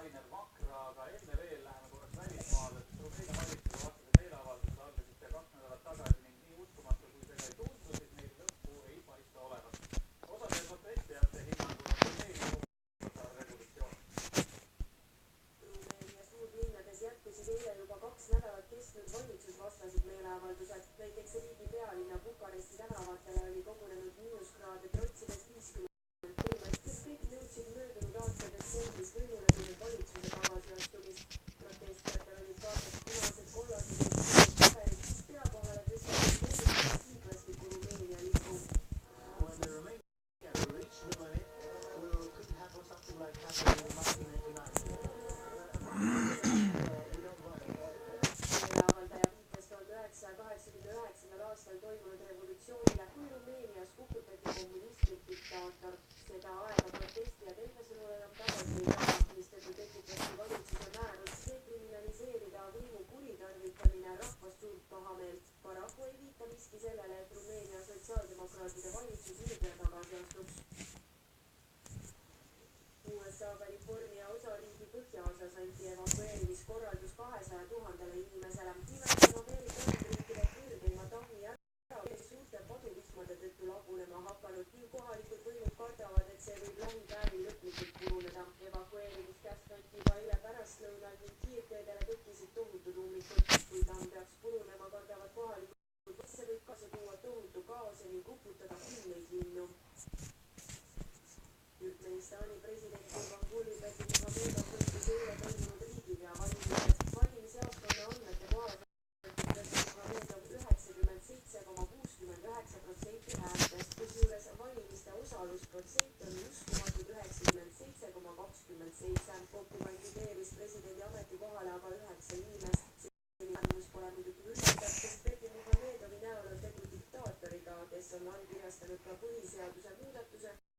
Rainer Vakra, aga enne veel läheme korraks välismaale, sest Rumeenia valitsuse vastased meeleavaldused algasid pea 2 nädalat tagasi ning nii uskumatu kui see ka ei tundu, siis neil lõppu ei paista olevat. Osade protestijate hinnangul on Rumeenia revolutsioon. Rumeenia suurlinnades jätkusid eile juba 2 nädalat kestnud valitsusvastased meeleavaldused. Näiteks riigi pealinna Bukaresti tänavatele oli kogunenud miinuskraade trotsides 50 inimest, kes kõik nõudsid möödunud aasta detsembris võimule tulnud valitsuse tagasiastumist. Protestijatel olid kaasas punased, kollased ja sinised paberid, mis pea kohale tõstsid hiiglasliku Rumeenia lipu. Meeleavaldaja viitas 1989. aastal toimunud revolutsioonile, kui Rumeenias kukutati kommunistlik diktaator. Seda aega protestijad enda sõnul enam tagasi ei taha, mistõttu tekitati valitsuse määrus dekriminaliseerida võimu kuritarvitamine rahvast suurt pahameelt. Paraku ei viita miski sellele, et Rumeenia sotsiaaldemokraatide valitsus nüüd tagasi astuks. USA California osariigi põhjaosas anti evakueerimiskorraldus 200 000 inimesele. Nimelt on Ameerika Ühendriikide kõrgeima tahmi suurte paduvihmade tõttu lagunema hakanud ning kohalikud võimud kardavad, et see võib lähipäevil lõplikult puruneda. Evakueerimiskäsk anti juba eile pärastlõunal ning kiirteedele tekkisid tohutud ummikud. Kui tamm peaks purunema, kardavad kohalikud, et see võib kaasa tuua tohutu kaose ning uputada kümneid linnu. Türkmenistani president Gurbanguly Berdimuhamedov võttis eile toimunud riigipea valimised. Valimisjaoskonna andmete kohaselt Berdimuhamedov 97,69% häältest, kusjuures valimiste osalusprotsent on uskumatud 97,27. Kokku kandideeris presidendi ametikohale aga 9 inimest. See tulemus pole muidugi üllatav, sest Berdimuhamedovi näol on tegu diktaatoriga, kes on allkirjastanud ka põhiseaduse muudatuse,